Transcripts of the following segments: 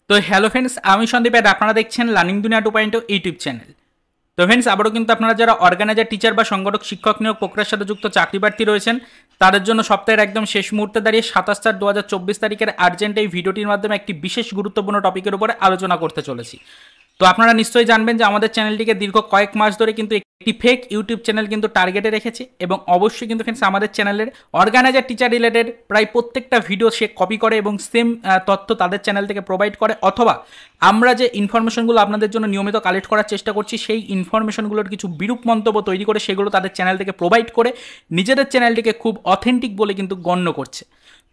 তো hello friends, আমি সন্দীপ আর আপনারা দেখছেন লার্নিং দুনিয়া 2.0 ইউটিউব চ্যানেল। তো ফ্রেন্ডস, আবারও কিন্তু আপনারা যারা অর্গানাইজার, টিচার বা সংগঠক, শিক্ষক নিয়োগ প্রক্রিয়ার সাথে যুক্ত চাকরি প্রার্থী রয়েছেন, তাদের জন্য সপ্তাহের একদম শেষ মুহূর্তে দাঁড়িয়ে 27/4/2024 তারিখের আর্জেন্ট এই ভিডিওটির মাধ্যমে একটি বিশেষ গুরুত্বপূর্ণ টপিকের উপরে আলোচনা করতে চলেছি। তো আপনারা নিশ্চয়ই জানবেন যে আমাদের চ্যানেলটিকে দীর্ঘ কয়েক মাস ধরে কিন্তু একটি ফেক ইউটিউব চ্যানেল কিন্তু টার্গেটে রেখেছে, এবং অবশ্যই কিন্তু ফ্রেন্ডস আমাদের চ্যানেলের অর্গানাইজার, টিচার রিলেটেড প্রায় প্রত্যেকটা ভিডিও সে কপি করে এবং সেম তথ্য তাদের চ্যানেল থেকে প্রোভাইড করে, অথবা আমরা যে ইনফরমেশনগুলো আপনাদের জন্য নিয়মিত কালেক্ট করার চেষ্টা করছি সেই ইনফরমেশনগুলোর কিছু বিরূপ মন্তব্য তৈরি করে সেগুলো তাদের চ্যানেল থেকে প্রোভাইড করে নিজেদের চ্যানেলটিকে খুব অথেন্টিক বলে কিন্তু গণ্য করছে।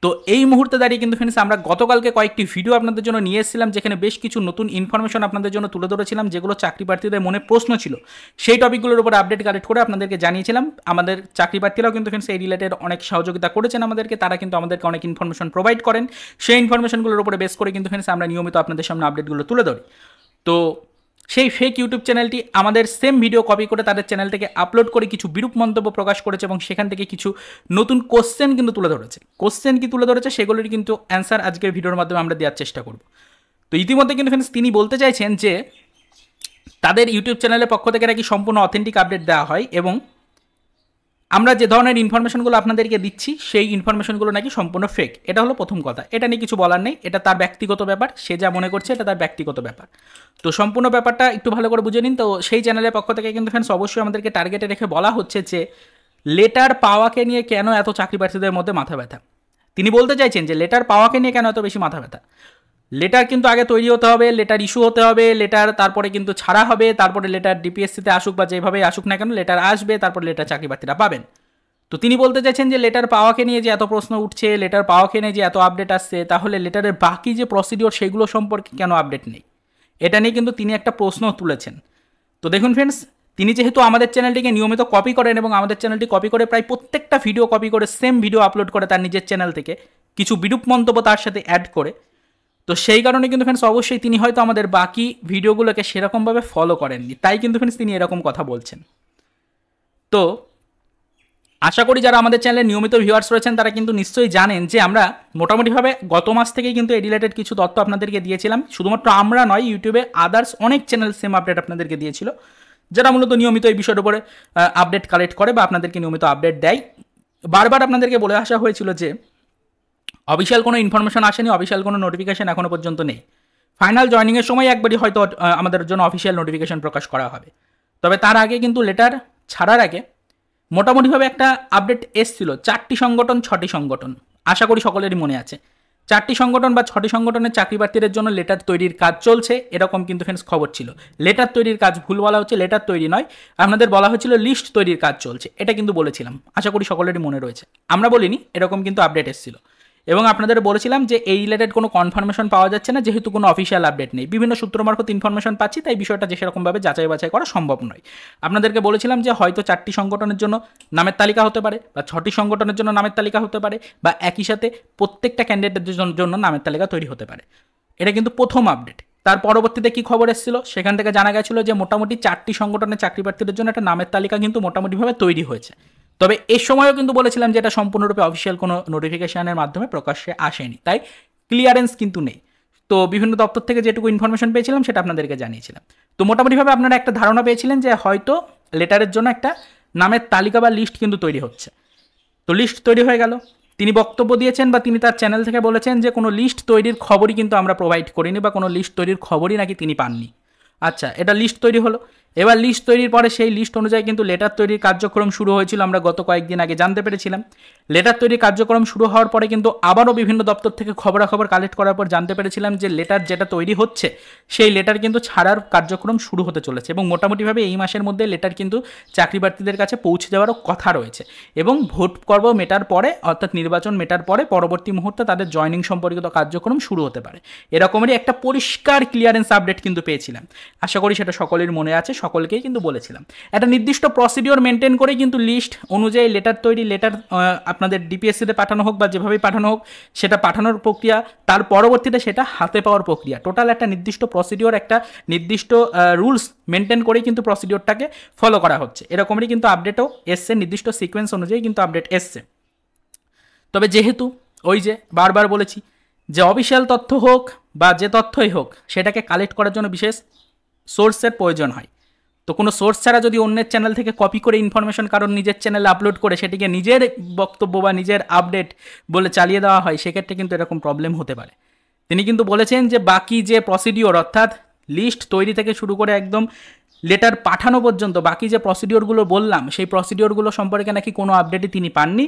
তো এই মুহূর্তে দাঁড়িয়ে কিন্তু ফ্রেন্ডস আমরা গতকালকে কয়েকটি ভিডিও আপনাদের জন্য নিয়ে এসেছিলাম, যেখানে বেশ কিছু নতুন ইনফরমেশন আপনাদের জন্য তুলে ধরেছিলাম, যেগুলো চাকরি প্রার্থীদের মনে প্রশ্ন ছিল। সেই টপিকগুলোর উপর আপডেট কালেক্ট করে আপনাদেরকে জানিয়েছিলাম। আমাদের চাকরি প্রার্থীরাও কিন্তু ফ্রেন্ডস এই রিলেটেড অনেক সহযোগিতা করেছেন আমাদেরকে, তারা কিন্তু আমাদেরকে অনেক ইনফরমেশন প্রোভাইড করেন। সেই ইনফরমেশনগুলোর উপরে বেস করে কিন্তু ফ্রেন্ডস আমরা নিয়মিত আপনাদের সামনে আপডেটগুলো তুলে ধরি। তো সেই ফেক ইউটিউব চ্যানেলটি আমাদের সেম ভিডিও কপি করে তাদের চ্যানেল থেকে আপলোড করে কিছু বিরূপ মন্তব্য প্রকাশ করেছে, এবং সেখান থেকে কিছু নতুন কোশ্চেন কিন্তু তুলে ধরেছে। কোশ্চেন কি তুলে ধরেছে সেগুলির কিন্তু অ্যান্সার আজকের ভিডিওর মাধ্যমে আমরা দেওয়ার চেষ্টা করব। তো ইতিমধ্যে কিন্তু ফ্রেন্ডস তিনি বলতে চাইছেন যে তাদের ইউটিউব চ্যানেলের পক্ষ থেকে নাকি সম্পূর্ণ অথেন্টিক আপডেট দেওয়া হয়, এবং আমরা যে ধরনের ইনফরমেশনগুলো আপনাদেরকে দিচ্ছি সেই ইনফরমেশনগুলো নাকি সম্পূর্ণ ফেক। এটা হলো প্রথম কথা। এটা নিয়ে কিছু বলার নেই, এটা তার ব্যক্তিগত ব্যাপার, সে যা মনে করছে এটা তার ব্যক্তিগত ব্যাপার। তো সম্পূর্ণ ব্যাপারটা একটু ভালো করে বুঝে নিন। তো সেই চ্যানেলের পক্ষ থেকে কিন্তু ফ্রেন্ডস অবশ্যই আমাদেরকে টার্গেটে রেখে বলা হচ্ছে যে লেটার পাওয়াকে নিয়ে কেন এত চাকরি প্রার্থীদের মধ্যে মাথা ব্যথা। তিনি বলতে চাইছেন যে লেটার পাওয়াকে নিয়ে কেন এত বেশি মাথা ব্যথা। লেটার কিন্তু আগে তৈরি হতে হবে, লেটার ইস্যু হতে হবে, লেটার তারপরে কিন্তু ছাড়া হবে, তারপরে লেটার ডিপিএসসিতে আসুক বা যেভাবেই আসুক না কেন লেটার আসবে, তারপরে লেটার চাকরি প্রার্থীরা পাবেন। তো তিনি বলতে চাইছেন যে লেটার পাওয়াকে নিয়ে যে এত প্রশ্ন উঠছে, লেটার পাওয়াকে নিয়ে যে এত আপডেট আসছে, তাহলে লেটারের বাকি যে প্রসিডিওর সেগুলো সম্পর্কে কেন আপডেট নেই। এটা নিয়ে কিন্তু তিনি একটা প্রশ্ন তুলেছেন। তো দেখুন ফ্রেন্ডস, তিনি যেহেতু আমাদের চ্যানেলটিকে নিয়মিত কপি করেন এবং আমাদের চ্যানেলটি কপি করে প্রায় প্রত্যেকটা ভিডিও কপি করে সেম ভিডিও আপলোড করে তার নিজের চ্যানেল থেকে, কিছু বিরূপ মন্তব্য তার সাথে অ্যাড করে, তো সেই কারণে কিন্তু ফ্রেন্ডস অবশ্যই তিনি হয়তো আমাদের বাকি ভিডিওগুলোকে সেরকমভাবে ফলো করেননি, তাই কিন্তু ফ্রেন্ডস তিনি এরকম কথা বলছেন। তো আশা করি যারা আমাদের চ্যানেলে নিয়মিত ভিউয়ার্স রয়েছেন তারা কিন্তু নিশ্চয়ই জানেন যে আমরা মোটামুটিভাবে গত মাস থেকেই কিন্তু এই রিলেটেড কিছু তথ্য আপনাদেরকে দিয়েছিলাম। শুধুমাত্র আমরা নয়, ইউটিউবে আদার্স অনেক চ্যানেল সেম আপডেট আপনাদেরকে দিয়েছিল, যারা মূলত নিয়মিত এই বিষয়ের উপরে আপডেট কালেক্ট করে বা আপনাদেরকে নিয়মিত আপডেট দেয়। বারবার আপনাদেরকে বলে আসা হয়েছিল যে অফিসিয়াল কোনো ইনফরমেশন আসেনি, অফিসিয়াল কোনো নোটিফিকেশন এখনও পর্যন্ত নেই। ফাইনাল জয়নিংয়ের সময় একবারই হয়তো আমাদের জন্য অফিসিয়াল নোটিফিকেশন প্রকাশ করা হবে। তবে তার আগে কিন্তু লেটার ছাড়ার আগে মোটামুটিভাবে একটা আপডেট এসছিল 4টি সংগঠন 6টি সংগঠন, আশা করি সকলেরই মনে আছে। 4টি সংগঠন বা 6টি সংগঠনের চাকরি প্রার্থীদের জন্য লেটার তৈরির কাজ চলছে, এরকম কিন্তু ফ্রেন্ডস খবর ছিল। লেটার তৈরির কাজ ভুল বলা হচ্ছে, লেটার তৈরি নয়, আপনাদের বলা হয়েছিল লিস্ট তৈরির কাজ চলছে, এটা কিন্তু বলেছিলাম, আশা করি সকলেরই মনে রয়েছে। আমরা বলিনি, এরকম কিন্তু আপডেট এসেছিল, এবং আপনাদের বলেছিলাম যে এই রিলেটেড কোনো কনফার্মেশন পাওয়া যাচ্ছে না, যেহেতু কোনো অফিসিয়াল আপডেট নেই, বিভিন্ন সূত্র মারফত ইনফরমেশন পাচ্ছি, তাই বিষয়টা যে সেরকমভাবে যাচাই বাছাই করা সম্ভব নয়। আপনাদেরকে বলেছিলাম যে হয়তো 4টি সংগঠনের জন্য নামের তালিকা হতে পারে, বা 6টি সংগঠনের জন্য নামের তালিকা হতে পারে, বা একই সাথে প্রত্যেকটা ক্যান্ডিডেটের জন্য নামের তালিকা তৈরি হতে পারে। এটা কিন্তু প্রথম আপডেট। তার পরবর্তীতে কি খবর এসেছিল, সেখান থেকে জানা গেছিল যে মোটামুটি 4টি সংগঠনের চাকরি প্রার্থীদের জন্য একটা নামের তালিকা কিন্তু মোটামুটিভাবে তৈরি হয়েছে। তবে এর সময়ও কিন্তু বলেছিলাম যে এটা সম্পূর্ণরূপে অফিসিয়াল কোনো নোটিফিকেশনের মাধ্যমে প্রকাশ্যে আসেনি, তাই ক্লিয়ারেন্স কিন্তু নেই। তো বিভিন্ন দপ্তর থেকে যেটুকু ইনফরমেশন পেয়েছিলাম সেটা আপনাদেরকে জানিয়েছিলাম। তো মোটামুটিভাবে আপনারা একটা ধারণা পেয়েছিলেন যে হয়তো লেটারের জন্য একটা নামের তালিকা বা লিস্ট কিন্তু তৈরি হচ্ছে। তো লিস্ট তৈরি হয়ে গেল, তিনি বক্তব্য দিয়েছেন বা তিনি তার চ্যানেল থেকে বলেছেন যে কোনো লিস্ট তৈরির খবরই কিন্তু আমরা প্রোভাইড করিনি, বা কোনো লিস্ট তৈরির খবরই নাকি তিনি পাননি। আচ্ছা, এটা লিস্ট তৈরি হলো। এবার লিস্ট তৈরির পরে সেই লিস্ট অনুযায়ী কিন্তু লেটার তৈরির কার্যক্রম শুরু হয়েছিল, আমরা গত কয়েকদিন আগে জানতে পেরেছিলাম। লেটার তৈরির কার্যক্রম শুরু হওয়ার পরে কিন্তু আবারও বিভিন্ন দপ্তর থেকে খবরাখবর কালেক্ট করার পর জানতে পেরেছিলাম যে লেটার যেটা তৈরি হচ্ছে সেই লেটার কিন্তু ছাড়ার কার্যক্রম শুরু হতে চলেছে, এবং মোটামুটিভাবে এই মাসের মধ্যে লেটার কিন্তু চাকরি প্রার্থীদের কাছে পৌঁছে যাওয়ারও কথা রয়েছে, এবং ভোট পর্ব মেটার পরে অর্থাৎ নির্বাচন মেটার পরে পরবর্তী মুহূর্তে তাদের জয়নিং সম্পর্কিত কার্যক্রম শুরু হতে পারে। এরকমেরই একটা পরিষ্কার ক্লিয়ারেন্স আপডেট কিন্তু পেয়েছিলাম, আশা করি সেটা সকলের মনে আছে, সকলকেই কিন্তু বলেছিলাম। একটা নির্দিষ্ট প্রসিডিওর মেনটেন করে কিন্তু লিস্ট অনুযায়ী লেটার তৈরি, লেটার আপনাদের ডিপিএসসিতে পাঠানো হোক বা যেভাবেই পাঠানো হোক সেটা পাঠানোর প্রক্রিয়া, তার পরবর্তীতে সেটা হাতে পাওয়ার প্রক্রিয়া, টোটাল একটা নির্দিষ্ট প্রসিডিওর, একটা নির্দিষ্ট রুলস মেনটেন করেই কিন্তু প্রসিডিওরটাকে ফলো করা হচ্ছে। এরকমই কিন্তু আপডেটও এসছে, নির্দিষ্ট সিকোয়েন্স অনুযায়ী কিন্তু আপডেট এসছে। তবে যেহেতু ওই যে বারবার বলেছি যে অফিসিয়াল তথ্য হোক বা যে তথ্যই হোক সেটাকে কালেক্ট করার জন্য বিশেষ সোর্সের প্রয়োজন হয়। তো কোনো সোর্স ছাড়া যদি অন্যের চ্যানেল থেকে কপি করে ইনফরমেশন কারণ নিজের চ্যানেলে আপলোড করে সেটিকে নিজের বক্তব্য বা নিজের আপডেট বলে চালিয়ে দেওয়া হয়, সেক্ষেত্রে কিন্তু এরকম প্রবলেম হতে পারে। তিনি কিন্তু বলেছেন যে বাকি যে প্রসিডিওর অর্থাৎ লিস্ট তৈরি থেকে শুরু করে একদম লেটার পাঠানো পর্যন্ত বাকি যে প্রসিডিওরগুলো বললাম সেই প্রসিডিওরগুলো সম্পর্কে নাকি কোনো আপডেটই তিনি পাননি।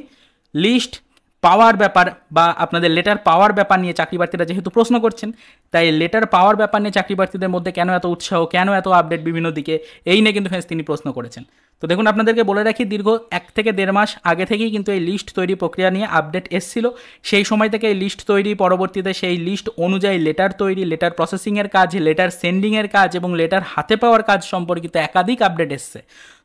লিস্ট পাওয়ার ব্যাপার বা আপনাদের লেটার পাওয়ার ব্যাপার নিয়ে চাকরি প্রার্থীরা যেহেতু প্রশ্ন করছেন, তাই লেটার পাওয়ার ব্যাপার নিয়ে চাকরি প্রার্থীদের মধ্যে কেন এত উৎসাহ, কেন এত আপডেট বিভিন্ন দিকে, এই নিয়ে কিন্তু তিনি প্রশ্ন করেছেন। তো দেখুন, আপনাদেরকে বলে রাখি, দীর্ঘ 1 থেকে 1.5 মাস আগে থেকেই কিন্তু এই লিস্ট তৈরি প্রক্রিয়া নিয়ে আপডেট এসেছিল। সেই সময় থেকে এই লিস্ট তৈরি, পরবর্তীতে সেই লিস্ট অনুযায়ী লেটার তৈরি, লেটার প্রসেসিংয়ের কাজ, লেটার সেন্ডিংয়ের কাজ এবং লেটার হাতে পাওয়ার কাজ সম্পর্কিত একাধিক আপডেট এসছে।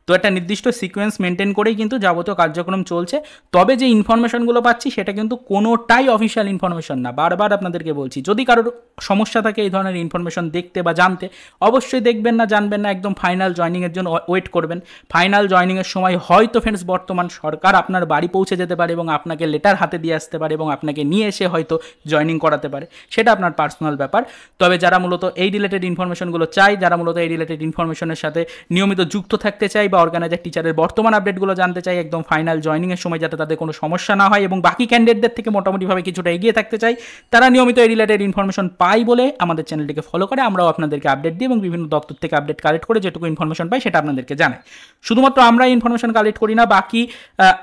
তো একটা নির্দিষ্ট সিকোয়েন্স মেনটেন করেই কিন্তু যাবতীয় কার্যক্রম চলছে। তবে যে ইনফরমেশনগুলো পাচ্ছি সেটা কিন্তু কোনোটাই অফিসিয়াল ইনফরমেশন না। বারবার আপনাদেরকে বলছি, যদি কারোর সমস্যা থাকে এই ধরনের ইনফরমেশন দেখতে বা জানতে, অবশ্যই দেখবেন না, জানবেন না, একদম ফাইনাল জয়নিংয়ের জন্য ওয়েট করবেন। ফাইনাল জয়নিংয়ের সময় হয়তো ফ্রেন্ডস বর্তমান সরকার আপনার বাড়ি পৌঁছে যেতে পারে এবং আপনাকে লেটার হাতে দিয়ে আসতে পারে এবং আপনাকে নিয়ে এসে হয়তো জয়নিং করাতে পারে, সেটা আপনার পার্সোনাল ব্যাপার। তবে যারা মূলত এই রিলেটেড ইনফরমেশনগুলো চাই, যারা মূলত এই রিলেটেড ইনফরমেশনের সাথে নিয়মিত যুক্ত থাকতে চাই বা অর্গানাইজার টিচারের বর্তমান আপডেটগুলো জানতে চাই একদম ফাইনাল জয়নিংয়ের সময়, যাতে তাদের কোনো সমস্যা না হয় এবং বাকি ক্যান্ডিডেটদের থেকে মোটামুটিভাবে কিছুটা এগিয়ে থাকতে চাই, তারা নিয়মিত এই রিলেটেড ইনফরমেশন পাই বলে আমাদের চ্যানেলটিকে ফলো করে। আমরাও আপনাদেরকে আপডেট দিই এবং বিভিন্ন দপ্তর থেকে আপডেট কালেক্ট করে যেটুকু ইনফরমেশন পাই সেটা আপনাদেরকে জানাই। শুধুমাত্র আমরা ইনফরমেশন কালেক্ট করি না, বাকি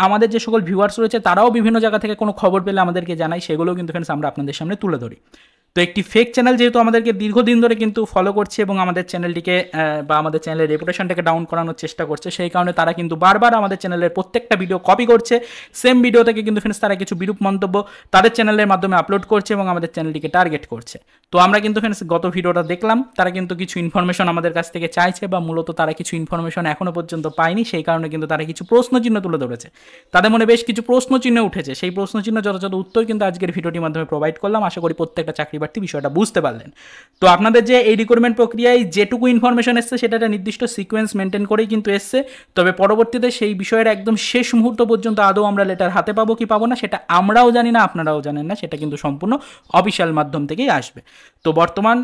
আমাদের যে সকল ভিউয়ার্স রয়েছে তারাও বিভিন্ন জায়গা থেকে কোনো খবর পেলে আমাদেরকে জানাই, সেগুলোও কিন্তু ফ্রেন্ডস আমরা আপনাদের সামনে তুলে ধরি। তো একটি ফেক চ্যানেল যেহেতু আমাদেরকে দীর্ঘদিন ধরে কিন্তু ফলো করছে এবং আমাদের চ্যানেলটিকে বা আমাদের চ্যানেলের রেপুটেশনটাকে ডাউন করানোর চেষ্টা করছে, সেই কারণে তারা কিন্তু বারবার আমাদের চ্যানেলের প্রত্যেকটা ভিডিও কপি করছে। সেম ভিডিও থেকে কিন্তু ফ্রেন্ডস তারা কিছু বিরূপ মন্তব্য তাদের চ্যানেলের মাধ্যমে আপলোড করছে এবং আমাদের চ্যানেলটিকে টার্গেট করছে। তো আমরা কিন্তু ফ্রেন্ডস গত ভিডিওটা দেখলাম, তারা কিন্তু কিছু ইনফরমেশন আমাদের কাছ থেকে চাইছে বা মূলত তারা কিছু ইনফরমেশন এখনও পর্যন্ত পায়নি, সেই কারণে কিন্তু তারা কিছু প্রশ্নচিহ্ন তুলে ধরেছে। তাদের মনে বেশ কিছু প্রশ্নচিহ্ন উঠেছে, সেই প্রশ্নচিহ্ন যথাযথ উত্তর কিন্তু আজকের ভিডিওটির মাধ্যমে প্রোভাইড করলাম। আশা করি প্রত্যেকটা চাকরি প্রার্থী বিষয়টা বুঝতে পারলেন। তো আপনাদের যে এই রিক্রুটমেন্ট প্রক্রিয়ায় যেটুকু ইনফরমেশন এসছে সেটা একটা নির্দিষ্ট সিকোয়েন্স মেনটেন করেই কিন্তু এসছে। তবে পরবর্তীতে সেই বিষয়ের একদম শেষ মুহূর্ত পর্যন্ত আদৌ আমরা লেটার হাতে পাবো কি পাবো না সেটা আমরাও জানি না, আপনারাও জানেন না, সেটা কিন্তু সম্পূর্ণ অফিসিয়াল মাধ্যম থেকেই আসবে। তো বর্তমান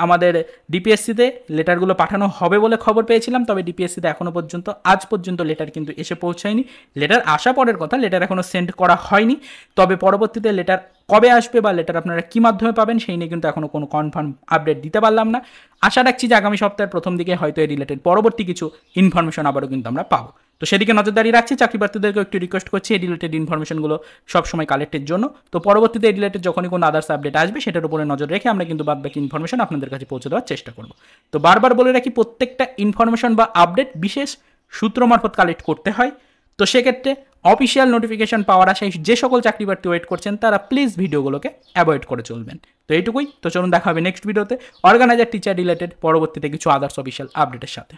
আমাদের ডিপিএসসিতে লেটারগুলো পাঠানো হবে বলে খবর পেয়েছিলাম, তবে ডিপিএসসিতে এখনও পর্যন্ত আজ পর্যন্ত লেটার কিন্তু এসে পৌঁছায়নি। লেটার আসা পরের কথা, লেটার এখনও সেন্ড করা হয়নি। তবে পরবর্তীতে লেটার কবে আসবে বা লেটার আপনারা কী মাধ্যমে পাবেন সেই নিয়ে কিন্তু এখনও কোনো কনফার্ম আপডেট দিতে পারলাম না। আশা রাখছি যে আগামী সপ্তাহের প্রথম দিকে হয়তো এই রিলেটেড পরবর্তী কিছু ইনফরমেশন আবারও কিন্তু আমরা পাবো। তো সেদিকে নজরদারি রাখছি। চাকরি প্রার্থীদেরকে একটু রিকোয়েস্ট করছি এই রিলেটেড ইনফরমেশনগুলো সবসময় কালেক্টের জন্য। তো পরবর্তীতে এই রিলেটেড যখনই কোনো আদার্স আপডেট আসবে সেটার উপরে নজর রেখে আমরা কিন্তু বাদবাকি ইনফরমেশন আপনাদের কাছে পৌঁছে দেওয়ার চেষ্টা করব। তো বারবার বলে রাখি, প্রত্যেকটা ইনফরমেশন বা আপডেট বিশেষ সূত্র মারফত কালেক্ট করতে হয়। তো সেক্ষেত্রে অফিসিয়াল নোটিফিকেশন পাওয়ার আশায় যে সকল চাকরি প্রার্থী ওয়েট করছেন তারা প্লিজ ভিডিওগুলোকে অ্যাভয়েড করে চলবেন। তো এইটুকুই। তো চলুন দেখা হবে নেক্সট ভিডিওতে অর্গানাইজার টিচার রিলেটেড পরবর্তীতে কিছু আদার্স অফিসিয়াল আপডেটের সাথে।